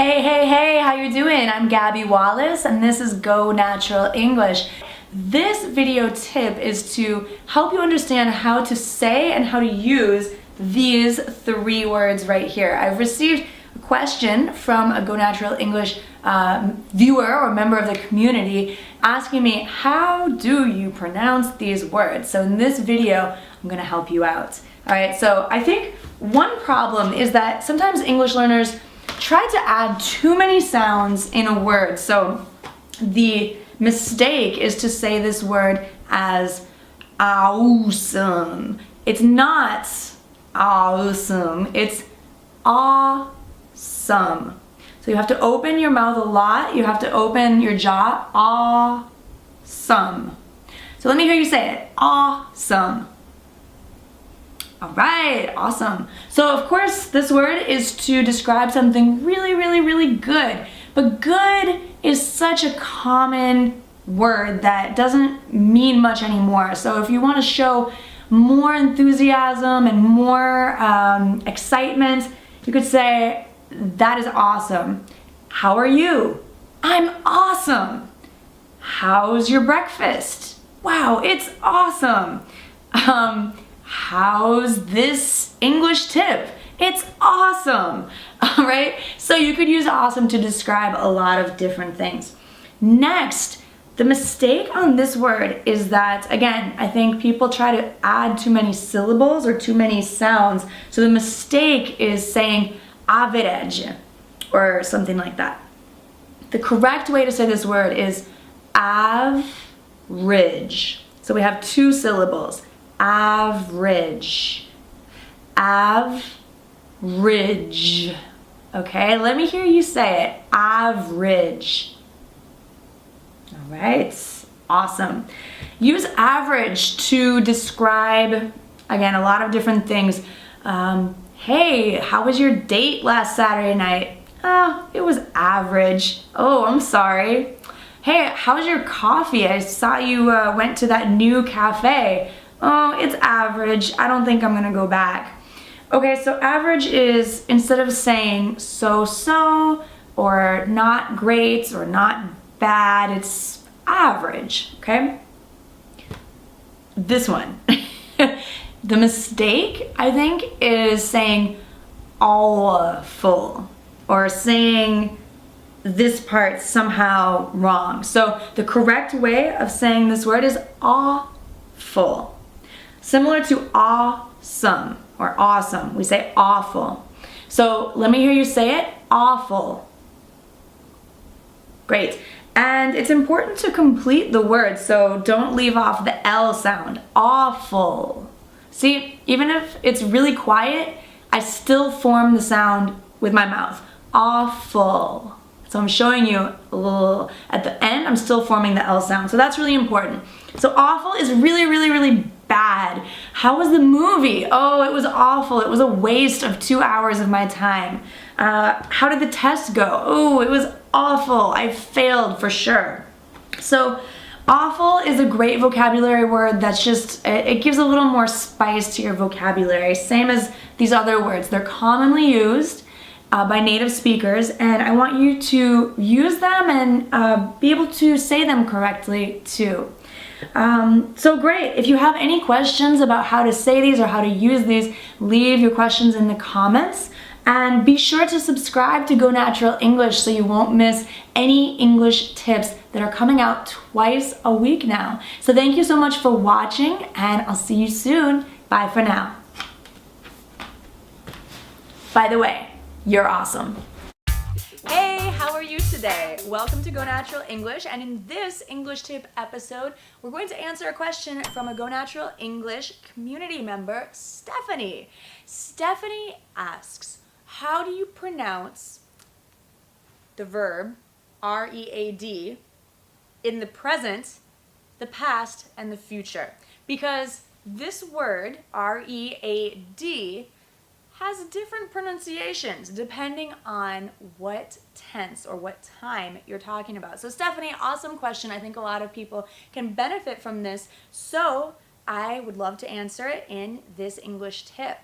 Hey, how you doing? I'm Gabby Wallace and this is Go Natural English. This video tip is to help you understand how to say and how to use these three words right here. I've received a question from a Go Natural English viewer or member of the community asking me, how do you pronounce these words? So in this video, I'm gonna help you out. All right, so I think one problem is that sometimes English learners try to add too many sounds in a word. So the mistake is to say this word as awesome. It's not awesome, it's awesome. So you have to open your mouth a lot, you have to open your jaw, awesome. So let me hear you say it, awesome. All right, awesome. So of course, this word is to describe something really good. But good is such a common word that doesn't mean much anymore. So if you want to show more enthusiasm and more excitement, you could say, that is awesome. How are you? I'm awesome. How's your breakfast? Wow, it's awesome. How's this English tip? It's awesome, all right? So you could use awesome to describe a lot of different things. Next, the mistake on this word is that, again, I think people try to add too many syllables or too many sounds. So the mistake is saying average or something like that. The correct way to say this word is average. So we have two syllables. Average. Average. Okay, let me hear you say it. Average. All right, awesome. Use average to describe, again, a lot of different things. Hey, how was your date last Saturday night? Oh, it was average. Oh, I'm sorry. Hey, how's your coffee? I saw you went to that new cafe. Oh, it's average. I don't think I'm gonna go back. Okay, so average is, instead of saying so-so or not great or not bad, it's average, okay? This one. The mistake, I think, is saying awful or saying this part somehow wrong. So the correct way of saying this word is awful. Similar to awesome or awesome, we say awful. So let me hear you say it, awful. Great. And it's important to complete the word, so don't leave off the L sound, awful. See, even if it's really quiet, I still form the sound with my mouth, awful. So I'm showing you a little, at the end, I'm still forming the L sound. So that's really important. So awful is really bad. How was the movie? Oh, it was awful. It was a waste of 2 hours of my time. How did the test go? Oh, it was awful. I failed for sure. So awful is a great vocabulary word that's just, it gives a little more spice to your vocabulary. Same as these other words. They're commonly used by native speakers, and I want you to use them and be able to say them correctly too. So great. If you have any questions about how to say these or how to use these, leave your questions in the comments. And be sure to subscribe to Go Natural English so you won't miss any English tips that are coming out twice a week now. So thank you so much for watching, and I'll see you soon. Bye for now. By the way, you're awesome. Hey, how are you today? Welcome to Go Natural English, and in this English tip episode, we're going to answer a question from a Go Natural English community member, Stephanie. Stephanie asks, how do you pronounce the verb read in the present, the past, and the future? Because this word read has different pronunciations depending on what tense or what time you're talking about. So Stephanie, awesome question. I think a lot of people can benefit from this. So I would love to answer it in this English tip.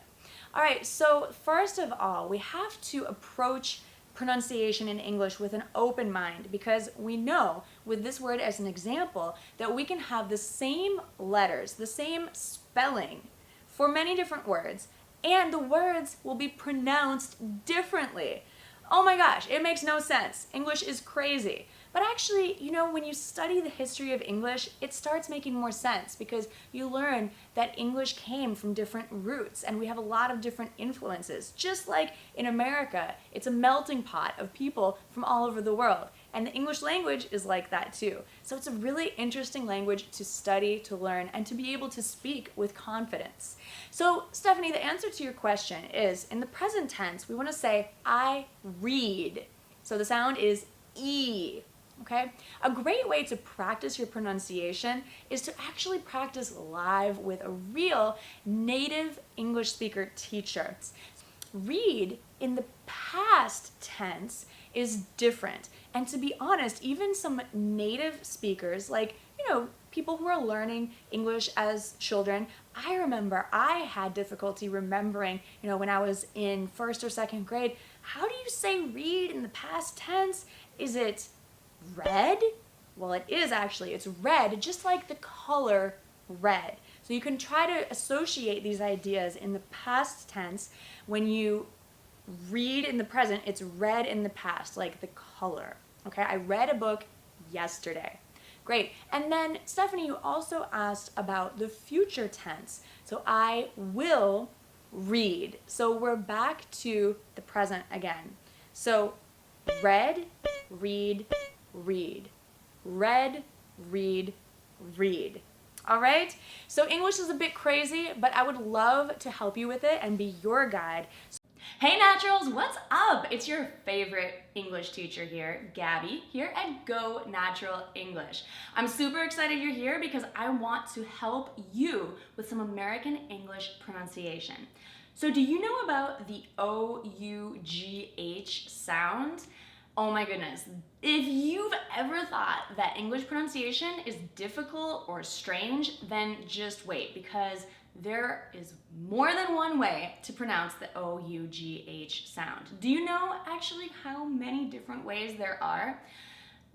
All right, so first of all, we have to approach pronunciation in English with an open mind, because we know with this word as an example that we can have the same letters, the same spelling for many different words, and the words will be pronounced differently. Oh my gosh, it makes no sense. English is crazy. But actually, you know, when you study the history of English, it starts making more sense because you learn that English came from different roots and we have a lot of different influences. Just like in America, it's a melting pot of people from all over the world. And the English language is like that too. So it's a really interesting language to study, to learn, and to be able to speak with confidence. So, Stephanie, the answer to your question is, in the present tense, we want to say, I read. So the sound is E. Okay? A great way to practice your pronunciation is to actually practice live with a real native English speaker teacher. Read in the past tense is different. And to be honest, even some native speakers, like, you know, people who are learning English as children, I remember I had difficulty remembering, you know, when I was in first or second grade, how do you say read in the past tense? Is it red? Well, it is actually. It's red, just like the color red. So you can try to associate these ideas in the past tense. When you read in the present, it's red in the past, like the color. Okay, I read a book yesterday. Great. And then, Stephanie, you also asked about the future tense. So I will read. So we're back to the present again. So read, read, read. Read, read, read. All right? So English is a bit crazy, but I would love to help you with it and be your guide. Hey Naturals, what's up? It's your favorite English teacher here, Gabby, here at Go Natural English. I'm super excited you're here because I want to help you with some American English pronunciation. So do you know about the O-U-G-H sound? Oh my goodness. If you've ever thought that English pronunciation is difficult or strange, then just wait, because there is more than one way to pronounce the O-U-G-H sound. Do you know actually how many different ways there are?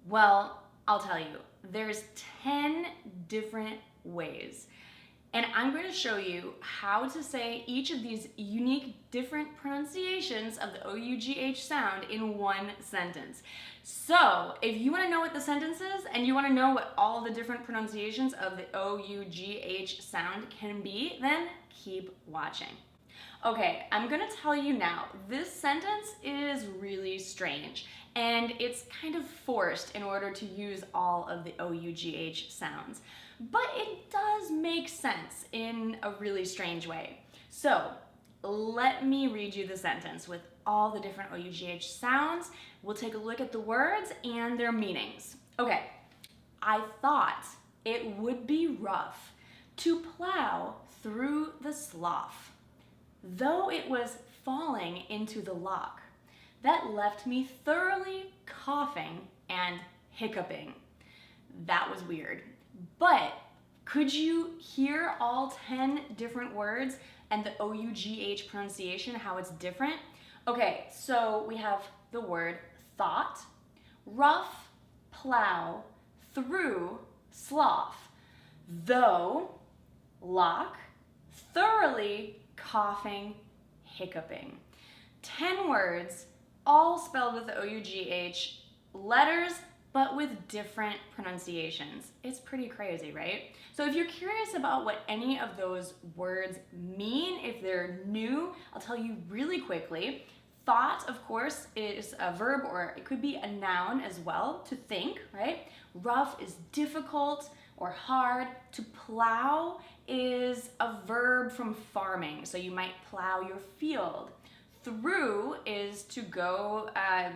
Well, I'll tell you. There's 10 different ways. And I'm going to show you how to say each of these unique different pronunciations of the O-U-G-H sound in one sentence. So if you want to know what the sentence is and you want to know what all the different pronunciations of the O-U-G-H sound can be, then keep watching. Okay, I'm going to tell you now, this sentence is really strange and it's kind of forced in order to use all of the O-U-G-H sounds. But it does make sense in a really strange way. So let me read you the sentence with all the different O-U-G-H sounds. We'll take a look at the words and their meanings. Okay, I thought it would be rough to plow through the slough, though it was falling into the lock. That left me thoroughly coughing and hiccuping. That was weird. But could you hear all 10 different words and the O-U-G-H pronunciation, how it's different? Okay, so we have the word thought, rough, plow, through, slough, though, lock, thoroughly, coughing, hiccuping. 10 words, all spelled with the O-U-G-H letters, but with different pronunciations. It's pretty crazy, right? So if you're curious about what any of those words mean, if they're new, I'll tell you really quickly. Thought, of course, is a verb, or it could be a noun as well, to think, right? Rough is difficult or hard. To plow is a verb from farming, so you might plow your field. Through is to go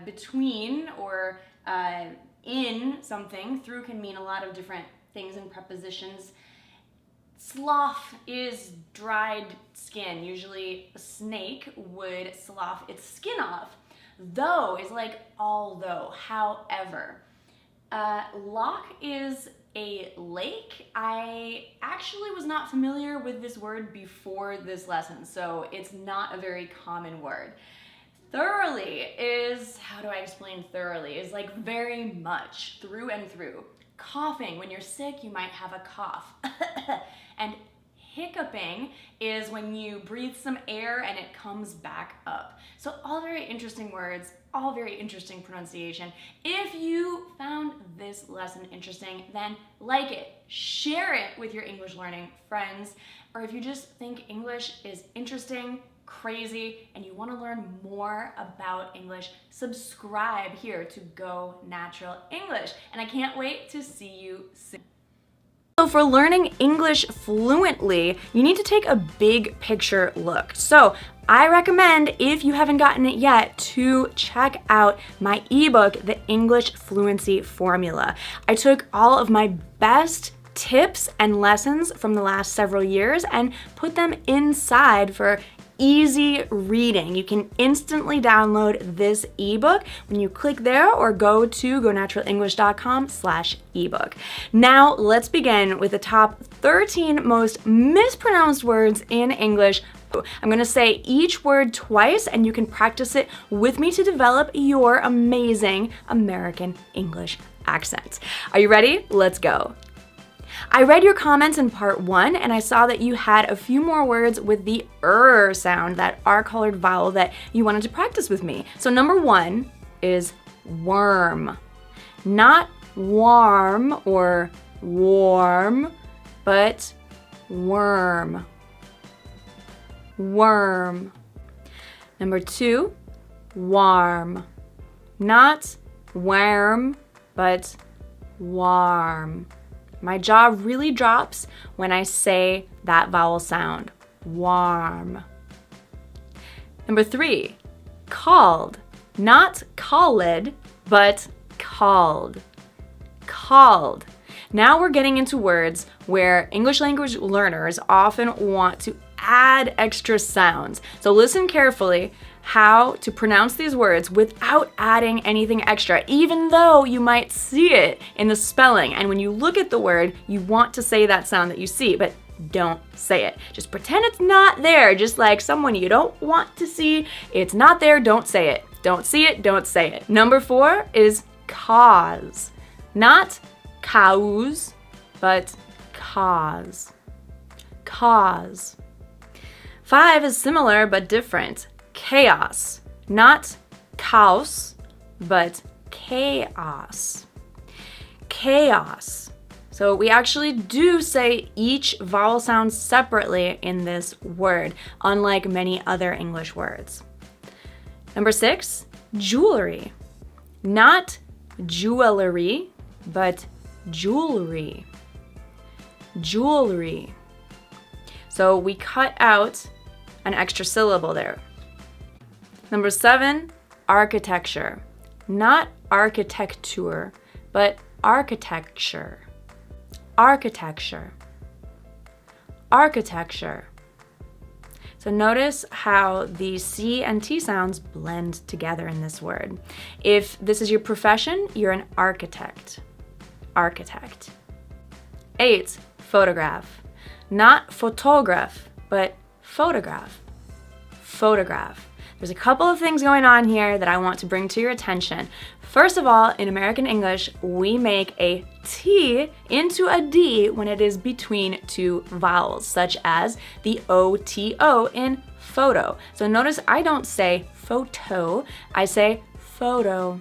between or in something. Through can mean a lot of different things and prepositions. Slough is dried skin. Usually a snake would slough its skin off. Though is like although, however. Lock is a lake. I actually was not familiar with this word before this lesson, so it's not a very common word. Thoroughly is, how do I explain thoroughly? Is like very much, through and through. Coughing, when you're sick, you might have a cough. And hiccuping is when you breathe some air and it comes back up. So all very interesting words, all very interesting pronunciation. If you found this lesson interesting, then like it, share it with your English learning friends, or if you just think English is interesting, crazy, and you want to learn more about English, subscribe here to Go Natural English. And I can't wait to see you soon. So for learning English fluently, you need to take a big picture look. So I recommend, if you haven't gotten it yet, to check out my ebook, The English Fluency Formula. I took all of my best tips and lessons from the last several years and put them inside for easy reading. You can instantly download this ebook when you click there or go to gonaturalenglish.com/ebook. Now let's begin with the top 13 most mispronounced words in English. I'm going to say each word twice and you can practice it with me to develop your amazing American English accent. Are you ready? Let's go. I read your comments in part 1 and I saw that you had a few more words with the sound, that R-colored vowel that you wanted to practice with me. So number 1 is worm. Not warm or warm, but worm. Worm. Number 2, warm. Not warm, but warm. My jaw really drops when I say that vowel sound, warm. Number 3, called. Not called, but called. Called. Now we're getting into words where English language learners often want to add extra sounds. So listen carefully how to pronounce these words without adding anything extra, even though you might see it in the spelling. And when you look at the word, you want to say that sound that you see, but don't say it. Just pretend it's not there, just like someone you don't want to see. It's not there, don't say it. Don't see it, don't say it. Number 4 is cause. Not cows, but cause. Cause. 5 is similar but different. Chaos. Not chaos, but chaos. Chaos. So we actually do say each vowel sound separately in this word, unlike many other English words. Number 6, jewelry. Not jewelry, but jewelry. Jewelry. So we cut out an extra syllable there. Number 7, architecture. Not architecture, but architecture. Architecture. Architecture. So notice how the C and T sounds blend together in this word. If this is your profession, you're an architect. Architect. 8, photograph. Not photograph, but photograph. Photograph. There's a couple of things going on here that I want to bring to your attention. First of all, in American English, we make a T into a D when it is between two vowels, such as the OTO in photo. So notice I don't say photo, I say photo.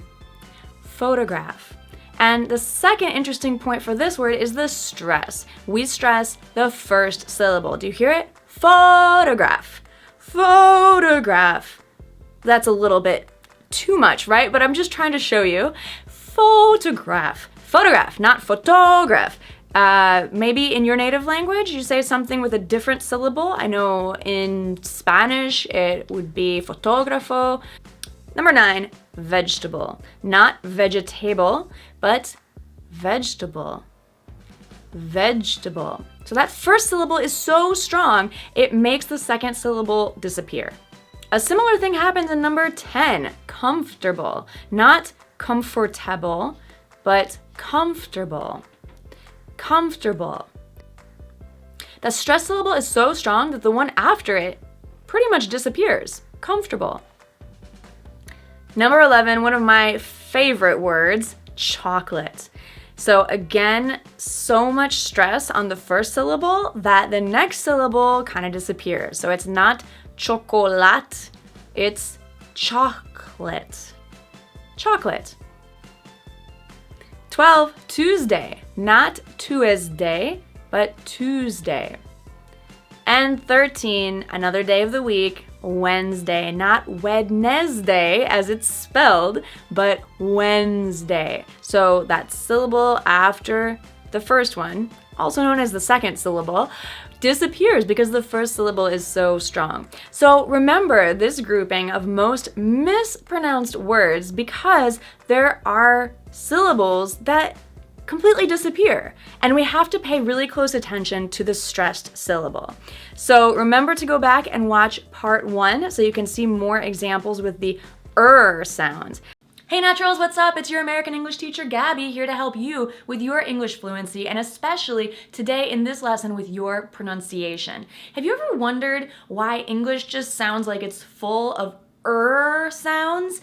Photograph. And the second interesting point for this word is the stress. We stress the first syllable. Do you hear it? Photograph. Photograph. That's a little bit too much, right? But I'm just trying to show you. Photograph. Photograph, not photograph. Maybe in your native language, you say something with a different syllable. I know in Spanish, it would be fotografo. Number 9, vegetable. Not vegetable, but vegetable. Vegetable. So that first syllable is so strong, it makes the second syllable disappear. A similar thing happens in number 10, comfortable. Not comfortable, but comfortable. Comfortable. The stress syllable is so strong that the one after it pretty much disappears. Comfortable. Number 11, one of my favorite words, chocolate. So again, so much stress on the first syllable that the next syllable kind of disappears. So it's not chocolat, it's chocolate. Chocolate. 12, Tuesday. Not Tuesday, but Tuesday. And 13, another day of the week, Wednesday. Not Wednesday as it's spelled, but Wednesday. So that syllable after the first one, also known as the second syllable, disappears because the first syllable is so strong. So remember this grouping of most mispronounced words because there are syllables that completely disappear, and we have to pay really close attention to the stressed syllable. So remember to go back and watch part 1 so you can see more examples with the sound. Hey Naturals, what's up? It's your American English teacher, Gabby, here to help you with your English fluency, and especially today in this lesson with your pronunciation. Have you ever wondered why English just sounds like it's full of sounds?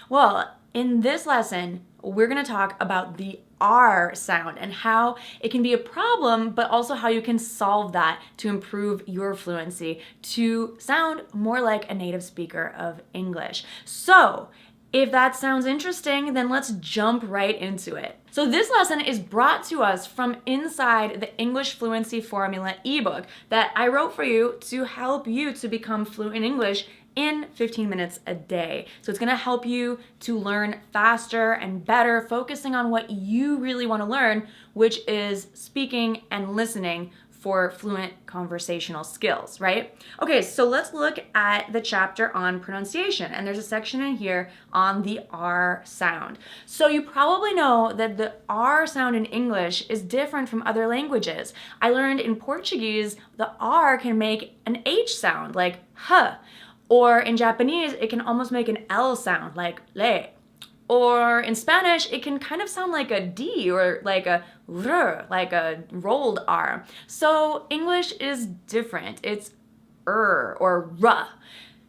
Well, in this lesson, we're going to talk about the R sound and how it can be a problem, but also how you can solve that to improve your fluency to sound more like a native speaker of English. So, if that sounds interesting, then let's jump right into it. So this lesson is brought to us from inside the English Fluency Formula ebook that I wrote for you to help you to become fluent in English in 15 minutes a day. So it's gonna help you to learn faster and better, focusing on what you really wanna learn, which is speaking and listening for fluent conversational skills, right? Okay, so let's look at the chapter on pronunciation, and there's a section in here on the R sound. So you probably know that the R sound in English is different from other languages. I learned in Portuguese, the R can make an H sound, like huh. Or in Japanese, it can almost make an L sound, like le. Or in Spanish, it can kind of sound like a D or like a r, like a rolled R. So English is different. It's or r.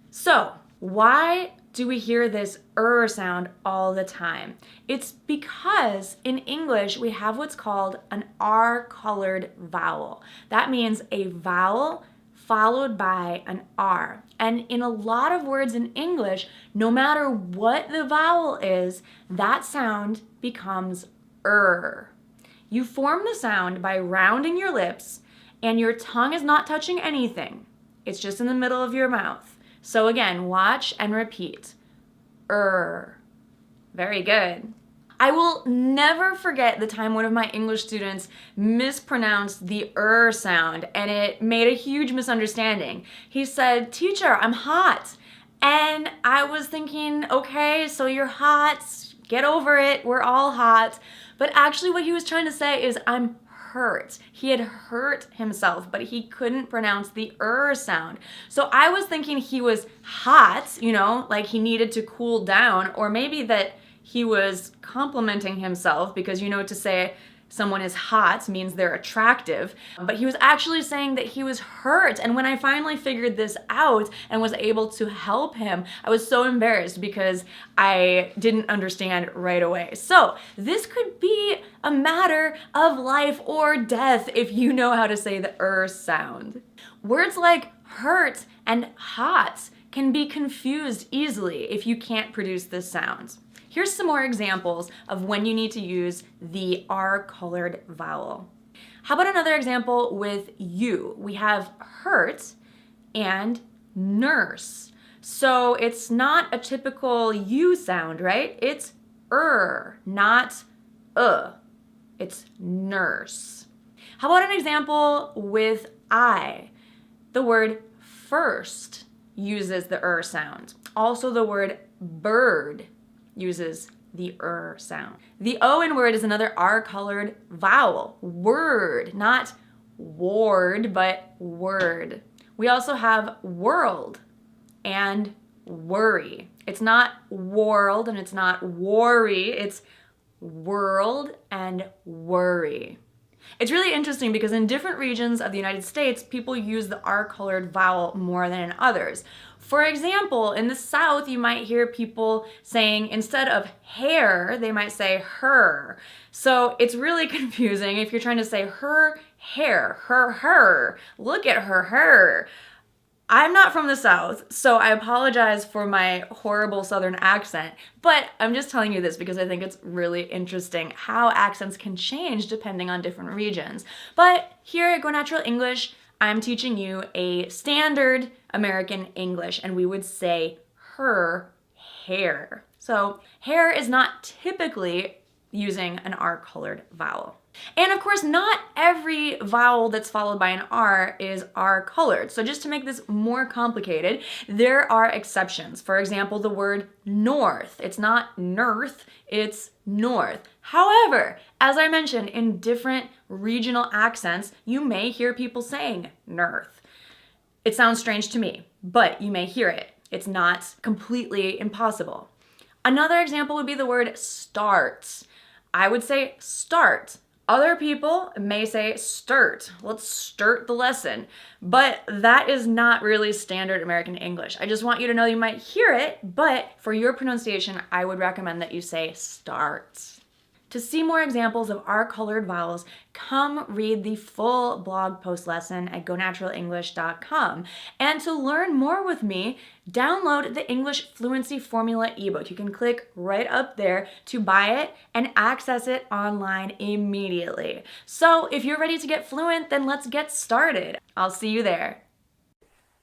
So why do we hear this sound all the time? It's because in English, we have what's called an R-colored vowel. That means a vowel followed by an R. And in a lot of words in English, no matter what the vowel is, that sound becomes You form the sound by rounding your lips, and your tongue is not touching anything. It's just in the middle of your mouth. So again, watch and repeat. Very good. I will never forget the time one of my English students mispronounced the sound, and it made a huge misunderstanding. He said, "Teacher, I'm hot." And I was thinking, okay, so you're hot, get over it, we're all hot. But actually what he was trying to say is, I'm hurt. He had hurt himself, but he couldn't pronounce the sound. So I was thinking he was hot, you know, like he needed to cool down, or maybe that he was complimenting himself because, you know, to say someone is hot means they're attractive. But he was actually saying that he was hurt. And when I finally figured this out and was able to help him, I was so embarrassed because I didn't understand right away. So this could be a matter of life or death if you know how to say the sound. Words like hurt and hot can be confused easily if you can't produce this sound. Here's some more examples of when you need to use the R-colored vowel. How about another example with you? We have hurt and nurse. So it's not a typical U sound, right? It's not It's nurse. How about an example with I? The word first uses the sound. Also the word bird uses the sound. The O in word is another R-colored vowel. Word, not ward, but word. We also have world and worry. It's not world and it's not worry, it's world and worry. It's really interesting because in different regions of the United States, people use the R-colored vowel more than in others. For example, in the South, you might hear people saying instead of hair, they might say her. So it's really confusing if you're trying to say her hair, her, look at her. I'm not from the South, so I apologize for my horrible Southern accent, but I'm just telling you this because I think it's really interesting how accents can change depending on different regions. But here at Go Natural English, I'm teaching you a standard American English, and we would say her hair. So hair is not typically using an R-colored vowel. And of course, not every vowel that's followed by an R is R-colored. So just to make this more complicated, there are exceptions. For example, the word north. It's not nurth, it's north. However, as I mentioned, in different regional accents, you may hear people saying nurth. It sounds strange to me, but you may hear it. It's not completely impossible. Another example would be the word start. I would say start. Other people may say start. Let's start the lesson. But that is not really standard American English. I just want you to know you might hear it, but for your pronunciation, I would recommend that you say start. To see more examples of R-colored vowels, come read the full blog post lesson at gonaturalenglish.com. And to learn more with me, download the English Fluency Formula ebook. You can click right up there to buy it and access it online immediately. So if you're ready to get fluent, then let's get started. I'll see you there.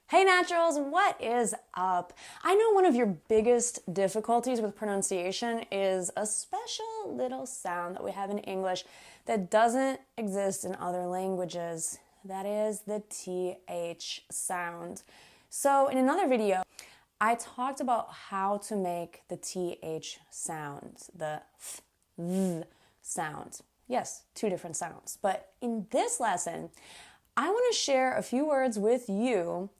Hey Naturals, what is up? I know one of your biggest difficulties with pronunciation is a special little sound that we have in English that doesn't exist in other languages. That is the TH sound. So in another video, I talked about how to make the TH sound, the th sound. Yes, two different sounds. But in this lesson, I want to share a few words with you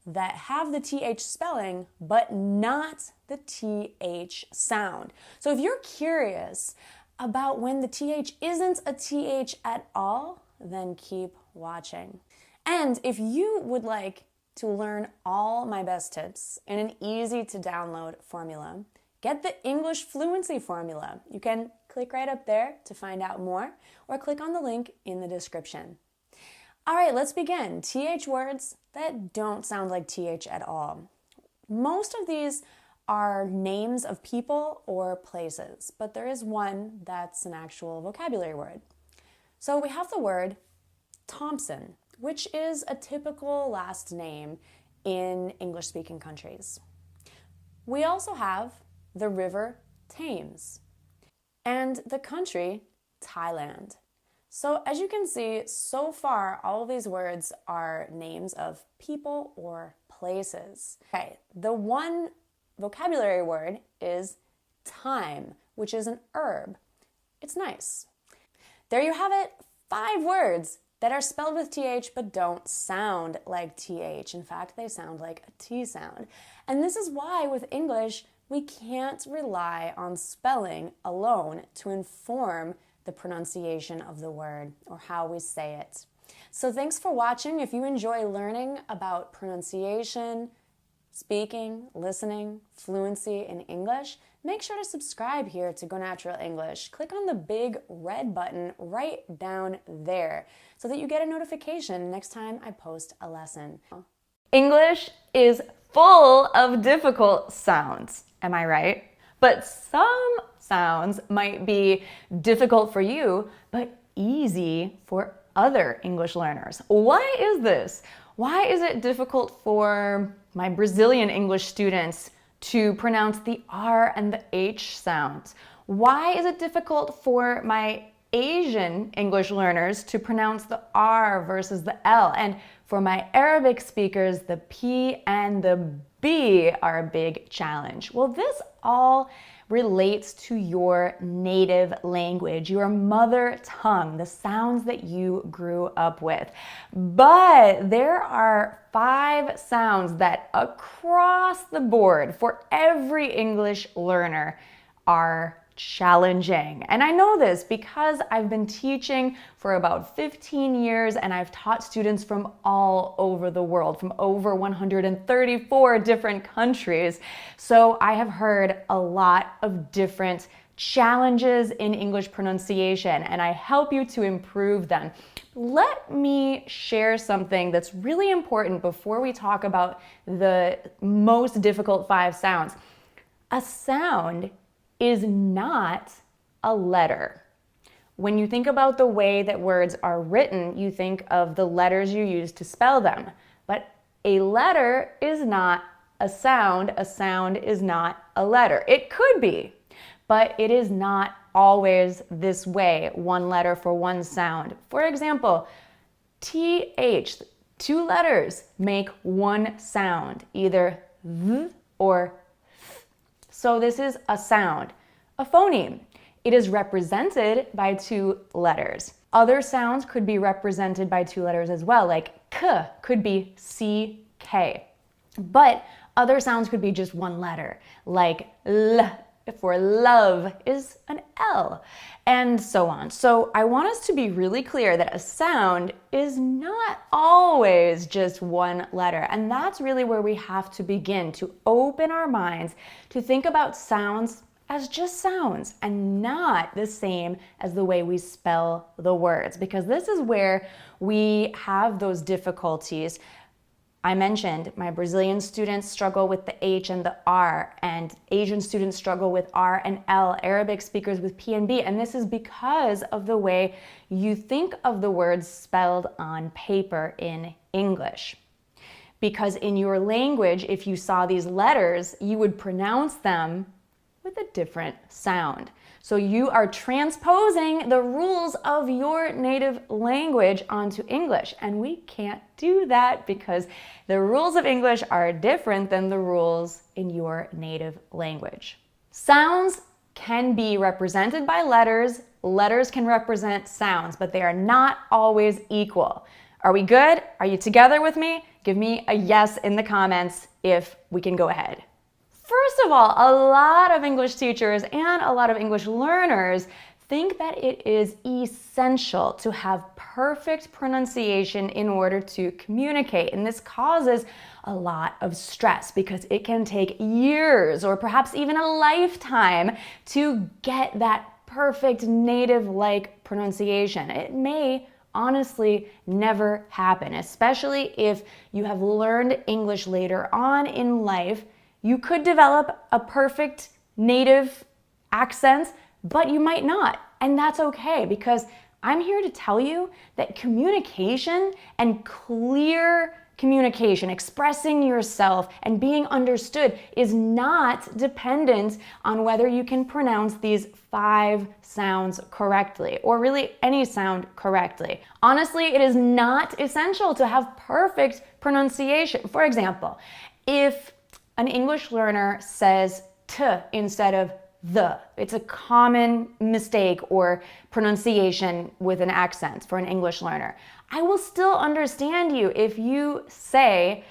that have the TH spelling, but not the TH sound. So if you're curious about when the TH isn't a TH at all, then keep watching. And if you would like to learn all my best tips in an easy to download formula, get the English Fluency Formula. You can click right up there to find out more, or click on the link in the description. All right, let's begin. TH words that don't sound like TH at all. Most of these are names of people or places, but there is one that's an actual vocabulary word. So we have the word Thompson, which is a typical last name in English-speaking countries. We also have the river Thames and the country Thailand. So as you can see, so far, all of these words are names of people or places. Okay, the one vocabulary word is thyme, which is an herb. It's nice. There you have it, 5 words that are spelled with TH but don't sound like TH. In fact, they sound like a T sound. And this is why with English, we can't rely on spelling alone to inform the pronunciation of the word or how we say it. So thanks for watching. If you enjoy learning about pronunciation, speaking, listening, fluency in English, make sure to subscribe here to Go Natural English. Click on the big red button right down there so that you get a notification next time I post a lesson. English is full of difficult sounds. Am I right? But some sounds might be difficult for you, but easy for other English learners. Why is this? Why is it difficult for my Brazilian English students to pronounce the R and the H sounds? Why is it difficult for my Asian English learners to pronounce the R versus the L? And for my Arabic speakers, the P and the B are a big challenge. Well, this all relates to your native language, your mother tongue, the sounds that you grew up with. But there are 5 sounds that across the board for every English learner are challenging. And I know this because I've been teaching for about 15 years and I've taught students from all over the world, from over 134 different countries. So I have heard a lot of different challenges in English pronunciation, and I help you to improve them. Let me share something that's really important before we talk about the most difficult 5 sounds. A sound is not a letter. When you think about the way that words are written, you think of the letters you use to spell them. But a letter is not a sound is not a letter. It could be, but it is not always this way, one letter for one sound. For example, TH, 2 letters make one sound, either th or th. So this is a sound. A phoneme, it is represented by 2 letters. Other sounds could be represented by 2 letters as well, like k could be CK. But other sounds could be just 1 letter, like l for love is an L, and so on. So I want us to be really clear that a sound is not always just 1 letter, and that's really where we have to begin to open our minds to think about sounds as just sounds and not the same as the way we spell the words, because this is where we have those difficulties. I mentioned my Brazilian students struggle with the H and the R, and Asian students struggle with R and L, Arabic speakers with P and B, and this is because of the way you think of the words spelled on paper in English. Because in your language, if you saw these letters, you would pronounce them with a different sound. So you are transposing the rules of your native language onto English, and we can't do that because the rules of English are different than the rules in your native language. Sounds can be represented by letters. Letters can represent sounds, but they are not always equal. Are we good? Are you together with me? Give me a yes in the comments if we can go ahead. First of all, a lot of English teachers and a lot of English learners think that it is essential to have perfect pronunciation in order to communicate. And this causes a lot of stress because it can take years or perhaps even a lifetime to get that perfect native-like pronunciation. It may honestly never happen, especially if you have learned English later on in life. You could develop a perfect native accent, but you might not. And that's okay, because I'm here to tell you that communication and clear communication, expressing yourself and being understood is not dependent on whether you can pronounce these 5 sounds correctly, or really any sound correctly. Honestly, it is not essential to have perfect pronunciation. For example, if an English learner says t instead of the, it's a common mistake or pronunciation with an accent for an English learner. I will still understand you if you say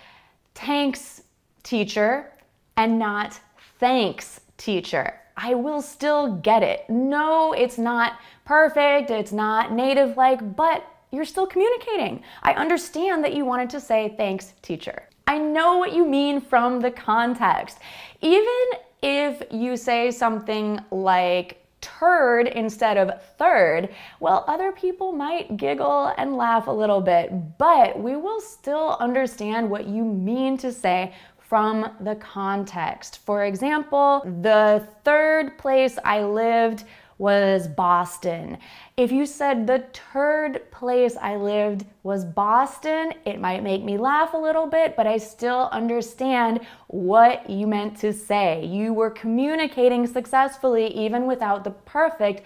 thanks, teacher, and not thanks, teacher. I will still get it. No, it's not perfect, it's not native-like, but you're still communicating. I understand that you wanted to say thanks, teacher. I know what you mean from the context. Even if you say something like turd instead of third, well, other people might giggle and laugh a little bit, but we will still understand what you mean to say from the context. For example, the 3rd place I lived was Boston. If you said the 3rd place I lived was Boston, it might make me laugh a little bit, but I still understand what you meant to say. You were communicating successfully even without the perfect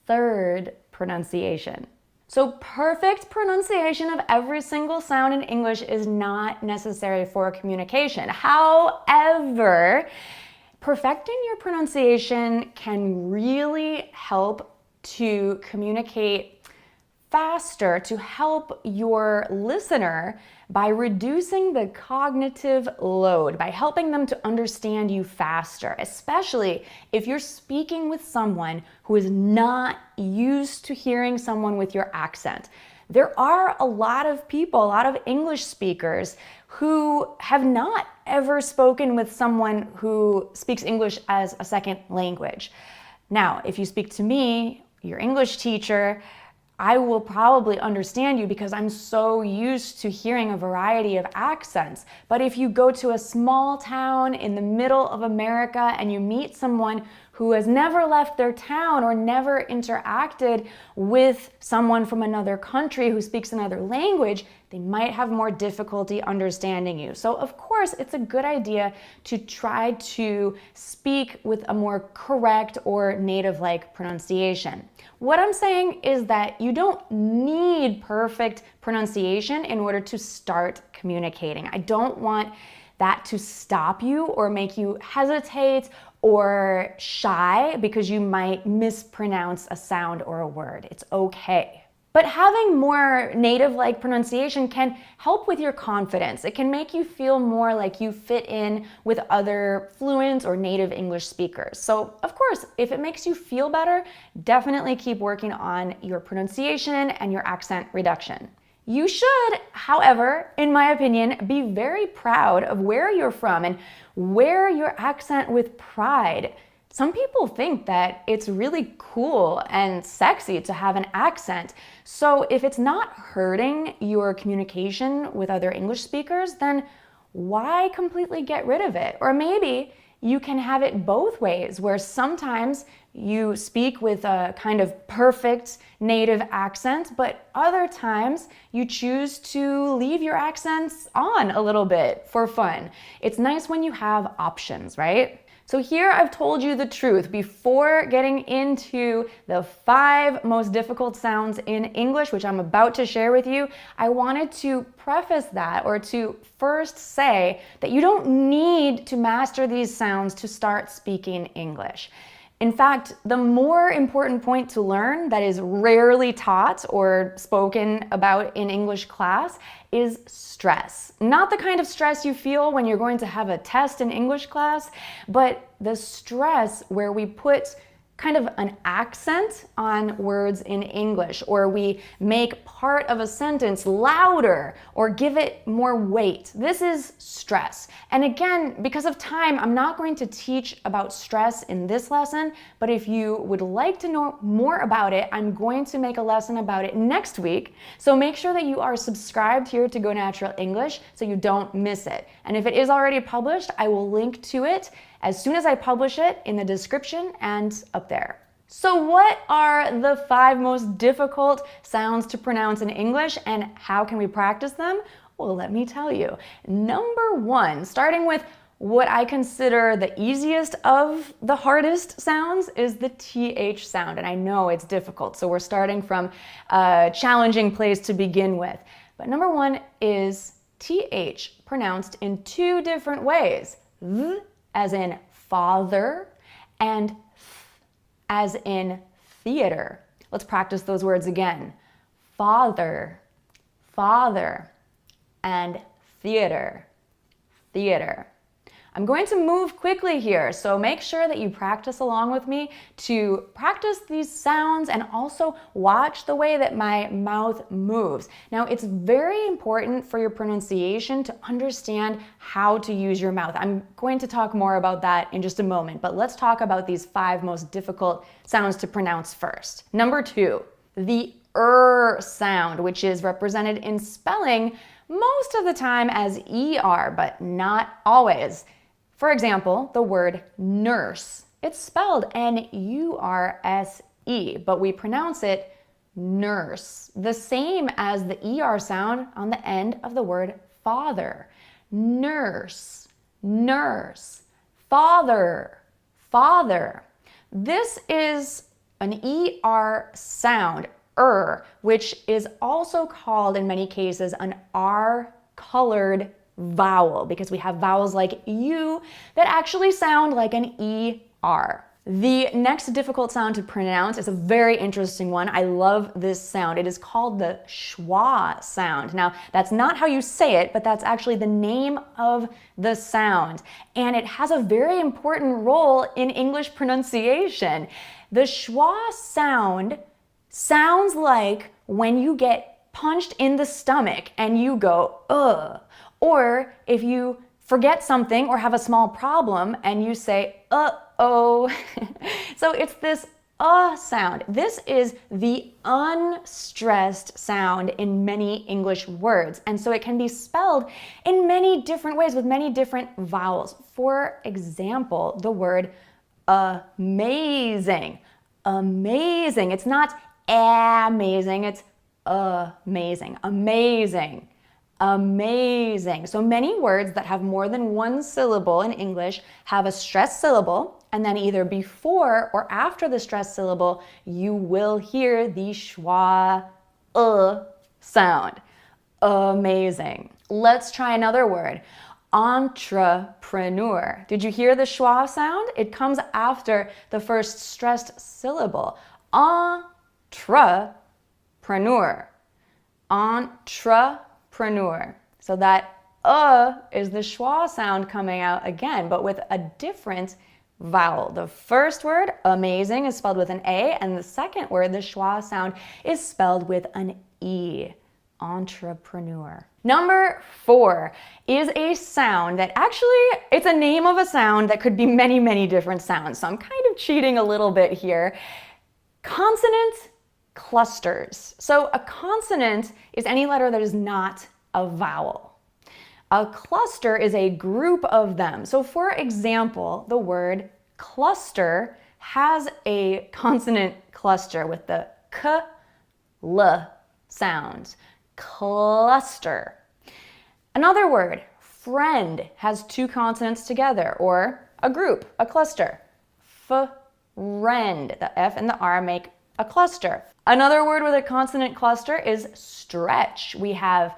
3rd pronunciation. So perfect pronunciation of every single sound in English is not necessary for communication. However, perfecting your pronunciation can really help to communicate faster, to help your listener by reducing the cognitive load, by helping them to understand you faster, especially if you're speaking with someone who is not used to hearing someone with your accent. There are a lot of people, a lot of English speakers who have not ever spoken with someone who speaks English as a second language. Now, if you speak to me, your English teacher, I will probably understand you because I'm so used to hearing a variety of accents. But if you go to a small town in the middle of America and you meet someone who has never left their town or never interacted with someone from another country who speaks another language, they might have more difficulty understanding you. So of course, it's a good idea to try to speak with a more correct or native-like pronunciation. What I'm saying is that you don't need perfect pronunciation in order to start communicating. I don't want that to stop you or make you hesitate or shy because you might mispronounce a sound or a word. It's okay. But having more native-like pronunciation can help with your confidence. It can make you feel more like you fit in with other fluent or native English speakers. So, of course, if it makes you feel better, definitely keep working on your pronunciation and your accent reduction. You should, however, in my opinion, be very proud of where you're from and wear your accent with pride. Some people think that it's really cool and sexy to have an accent. So if it's not hurting your communication with other English speakers, then why completely get rid of it? Or maybe you can have it both ways, where sometimes you speak with a kind of perfect native accent, but other times you choose to leave your accents on a little bit for fun. It's nice when you have options, right? So here I've told you the truth. Before getting into the 5 most difficult sounds in English, which I'm about to share with you, I wanted to preface that, or to first say that you don't need to master these sounds to start speaking English. In fact, the more important point to learn that is rarely taught or spoken about in English class is stress. Not the kind of stress you feel when you're going to have a test in English class, but the stress where we put kind of an accent on words in English, or we make part of a sentence louder or give it more weight. This is stress. And again, because of time, I'm not going to teach about stress in this lesson, but if you would like to know more about it, I'm going to make a lesson about it next week. So make sure that you are subscribed here to Go Natural English so you don't miss it. And if it is already published, I will link to it as soon as I publish it in the description and up there. So what are the 5 most difficult sounds to pronounce in English, and how can we practice them? Well, let me tell you. Number 1, starting with what I consider the easiest of the hardest sounds, is the TH sound. And I know it's difficult, so we're starting from a challenging place to begin with. But number 1 is TH, pronounced in 2 different ways. Th, as in father, and th, as in theater. Let's practice those words again. Father, father, and theater, theater. I'm going to move quickly here, so make sure that you practice along with me to practice these sounds and also watch the way that my mouth moves. Now, it's very important for your pronunciation to understand how to use your mouth. I'm going to talk more about that in just a moment, but let's talk about these 5 most difficult sounds to pronounce first. Number 2, the sound, which is represented in spelling most of the time as ER, but not always. For example, the word nurse. It's spelled N-U-R-S-E, but we pronounce it nurse, the same as the ER sound on the end of the word father. Nurse, nurse, father, father. This is an ER sound, which is also called in many cases an R-colored vowel, because we have vowels like U that actually sound like an ER. The next difficult sound to pronounce is a very interesting one. I love this sound. It is called the schwa sound. Now, that's not how you say it, but that's actually the name of the sound. And it has a very important role in English pronunciation. The schwa sound sounds like when you get punched in the stomach and you go, ugh. Or if you forget something or have a small problem and you say, uh-oh. So it's this sound. This is the unstressed sound in many English words. And so it can be spelled in many different ways with many different vowels. For example, the word amazing. Amazing. It's not amazing, it's amazing. Amazing. Amazing. So many words that have more than one syllable in English have a stressed syllable, and then either before or after the stressed syllable, you will hear the schwa sound. Amazing. Let's try another word. Entrepreneur. Did you hear the schwa sound? It comes after the first stressed syllable. Entrepreneur. Entrepreneur. So that is the schwa sound coming out again, but with a different vowel. The first word, amazing, is spelled with an A, and the second word, the schwa sound, is spelled with an E. Entrepreneur. Number 4 is a sound that actually, it's a name of a sound that could be many, many different sounds. So I'm kind of cheating a little bit here. Consonant clusters. So a consonant is any letter that is not a vowel. A cluster is a group of them. So for example, the word cluster has a consonant cluster with the k, l sounds. Cluster. Another word, friend, has two consonants together, or a group, a cluster. Friend. The F and the R make a cluster. Another word with a consonant cluster is stretch. We have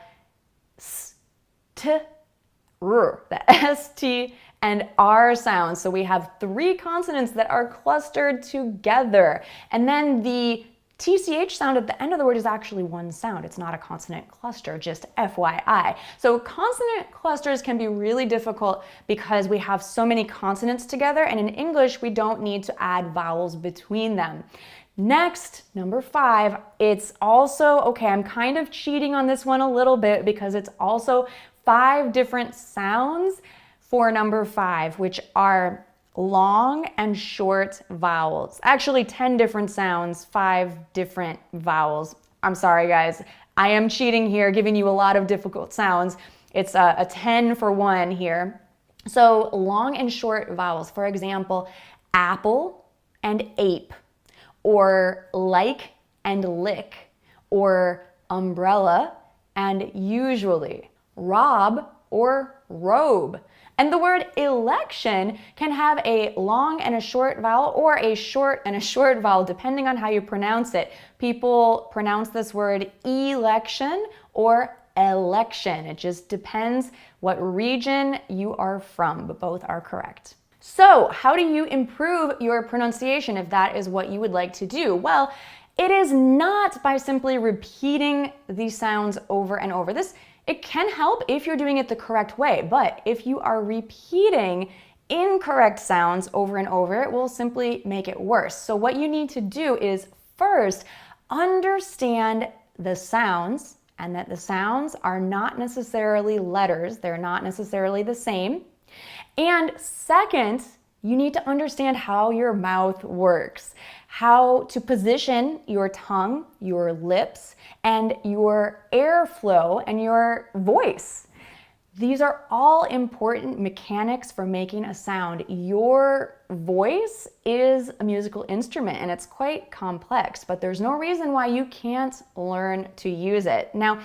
st, r, the S, T, and R sounds. So we have 3 consonants that are clustered together. And then the TCH sound at the end of the word is actually one sound. It's not a consonant cluster, just FYI. So consonant clusters can be really difficult because we have so many consonants together, and in English, we don't need to add vowels between them. Next, number 5, it's also, okay, I'm kind of cheating on this one a little bit because it's also 5 different sounds for number 5, which are long and short vowels. Actually, 10 different sounds, 5 different vowels. I'm sorry, guys. I am cheating here, giving you a lot of difficult sounds. It's a 10 for 1 here. So long and short vowels. For example, apple and ape, or like and lick, or umbrella and usually, rob or robe. And the word election can have a long and a short vowel, or a short and a short vowel, depending on how you pronounce it. People pronounce this word election or election. It just depends what region you are from, but both are correct. So how do you improve your pronunciation if that is what you would like to do? Well, it is not by simply repeating these sounds over and over. It can help if you're doing it the correct way, but if you are repeating incorrect sounds over and over, it will simply make it worse. So what you need to do is first understand the sounds, and that the sounds are not necessarily letters. They're not necessarily the same. And second, you need to understand how your mouth works, how to position your tongue, your lips, and your airflow and your voice. These are all important mechanics for making a sound. Your voice is a musical instrument and it's quite complex, but there's no reason why you can't learn to use it. Now,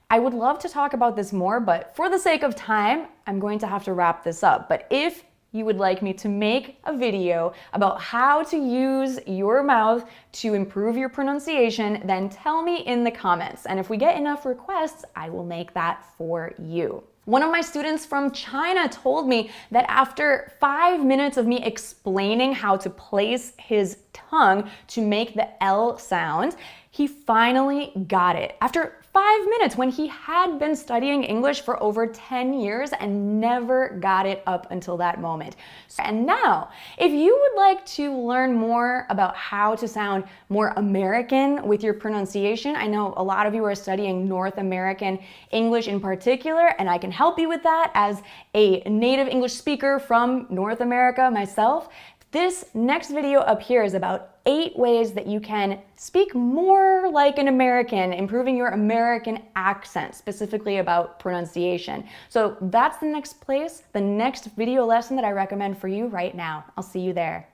I would love to talk about this more, but for the sake of time, I'm going to have to wrap this up. But if you would like me to make a video about how to use your mouth to improve your pronunciation, then tell me in the comments. And if we get enough requests, I will make that for you. One of my students from China told me that after 5 minutes of me explaining how to place his tongue to make the L sound, he finally got it. After 5 minutes, when he had been studying English for over 10 years and never got it up until that moment. And now, if you would like to learn more about how to sound more American with your pronunciation, I know a lot of you are studying North American English in particular, and I can help you with that as a native English speaker from North America myself. This next video up here is about 8 ways that you can speak more like an American, improving your American accent, specifically about pronunciation. So that's the next place, the next video lesson that I recommend for you right now. I'll see you there.